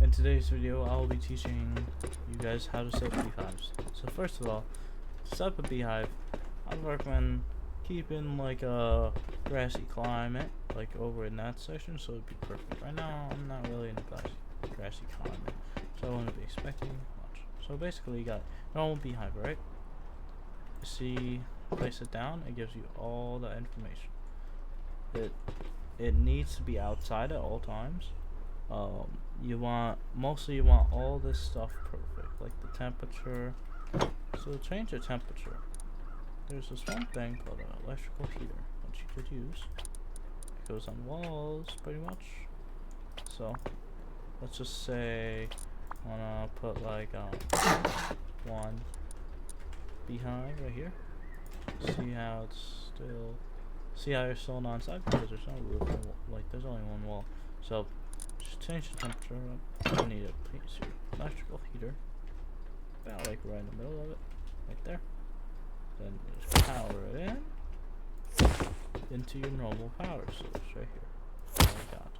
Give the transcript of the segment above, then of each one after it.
In today's video, I will be teaching you guys how to set beehives. So first of all, to set up a beehive, I'd recommend keeping like a grassy climate, like over in that section, so it'd be perfect. Right now, I'm not really in a grassy climate, so I wouldn't be expecting much. So basically, you got normal beehive, right? You see, place it down, it gives you all the information. It needs to be outside at all times. You want all this stuff perfect, like the temperature. So to change the temperature, there's this one thing called an electrical heater, which you could use. It goes on walls, pretty much. So let's just say I wanna put like one beehive right here. See how you're still non-side because there's no roof, like there's only one wall. So just change the temperature up. You need a place your electrical heater, about like right in the middle of it, right there. Then just power it into your normal power source right here. Like that.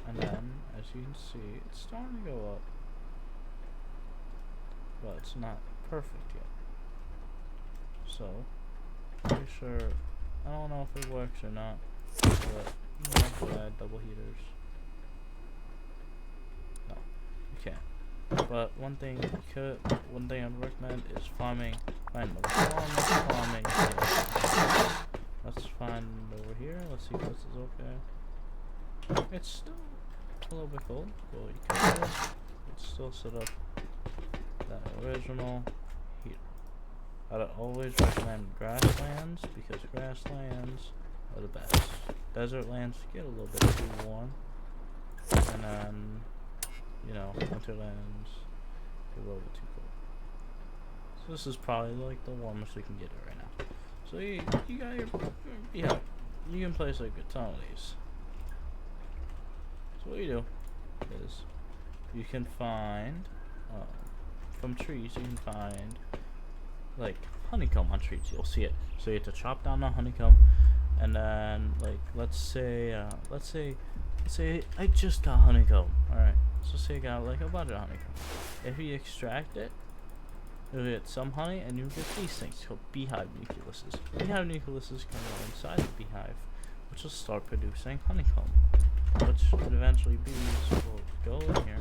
And then, as you can see, it's starting to go up, but it's not perfect yet. So, pretty sure, I don't know if it works or not, but you might add double heaters. No, you can't. But one thing I'd recommend is farming. Find the farming. Let's find over here. Let's see if this is okay. It's still a little bit cold, but you can do it. It's still set up that original heater. I'd always recommend grasslands because grasslands are the best. Desert lands get a little bit too warm, and then winterlands get a little bit too cold. So this is probably like the warmest we can get it right now. So you got your you can place like a ton of these. So what you do is you can find from trees you can find like honeycomb on trees. You'll see it. So you have to chop down the honeycomb, and then like let's say I just got honeycomb. All right. So say you got like a bunch of honeycomb. If you extract it, you'll get some honey, and you'll get these things called beehive nucleuses. Beehive nucleuses come out inside the beehive, which will start producing honeycomb, which eventually bees will go in here.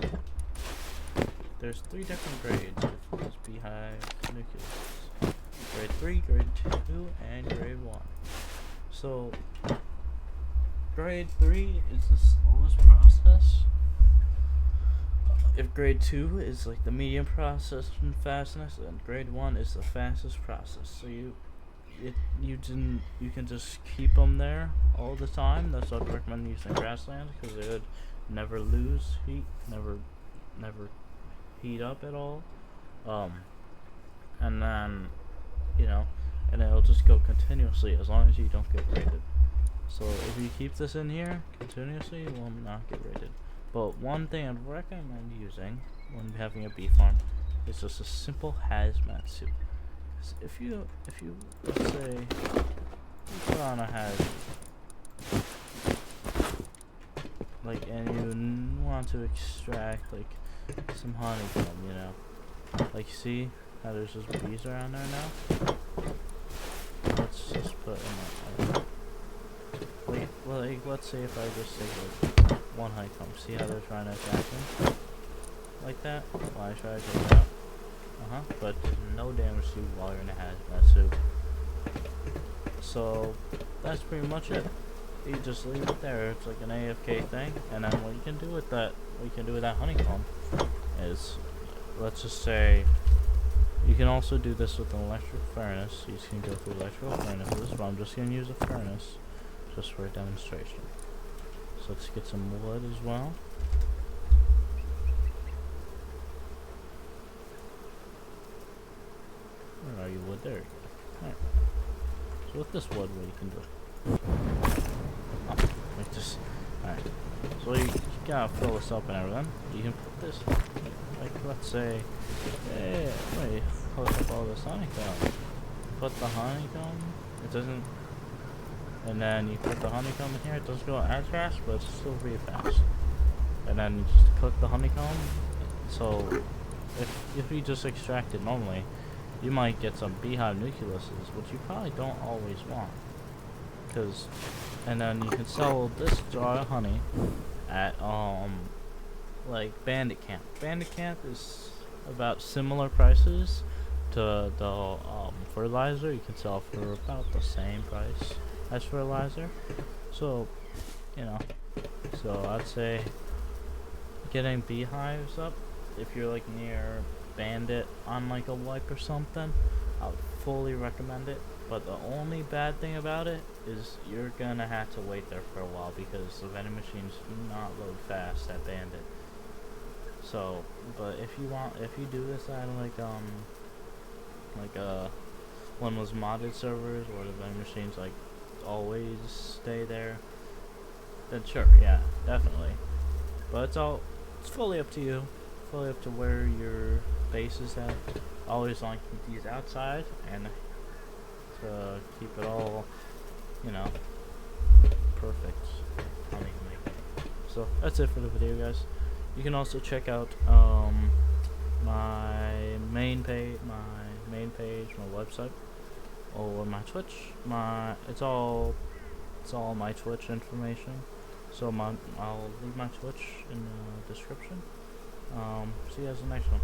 There's 3 different grades of these beehive nucleuses: grade 3, grade 2, and grade 1. So grade 3 is the slowest process. If grade 2 is like the medium process and fastness, and grade 1 is the fastest process. So you can just keep them there all the time. That's why I recommend using grasslands, because they would never lose heat, never heat up at all. And then and it'll just go continuously as long as you don't get raided. So if you keep this in here continuously, it will not get raided. But one thing I'd recommend using when having a bee farm is just a simple hazmat suit. If you let's say you put on a hazmat, like, and you want to extract like some honeycomb, like see how there's just bees around there now. Let's just put in like let's say if I just take like one honeycomb, see how they're trying to attack me like that while I try to take it out. But there's no damage to you while you're in a hazmat suit. So that's pretty much it. You just leave it there. It's like an AFK thing, and then what you can do with that honeycomb is, let's just say, you can also do this with an electric furnace. You can go through electrical furnaces, but I'm just going to use a furnace just for a demonstration. So let's get some wood as well. Where are you, wood? There you go. Alright. So with this wood, what you can do? Like this. Alright. So you gotta fill this up and everything. You can put this, like let's say, wait, hook up all this honeycomb. Put the honeycomb, it doesn't, and then you put the honeycomb in here, it doesn't go as fast, but it's still pretty fast. and then you just click the honeycomb. So if you just extract it normally, you might get some beehive nucleuses, which you probably don't always want. And then you can sell this jar of honey at like Bandit Camp. Bandit Camp is about similar prices to the fertilizer. You can sell for about the same price as fertilizer. So, you know, so I'd say getting beehives up, if you're like near Bandit on like a wipe or something, I would fully recommend it. But the only bad thing about it is you're gonna have to wait there for a while because the vending machines do not load fast at Bandit. So, but if you do this at one of those modded servers where the vending machines like always stay there, then sure, yeah, definitely. But it's fully up to you, fully up to where your base is at. I always like to keep these outside and to keep it all, you know, perfect honey making. So that's it for the video, guys. You can also check out my main page, my website, or my Twitch. It's all my Twitch information. So I'll leave my Twitch in the description. See you guys in the next one.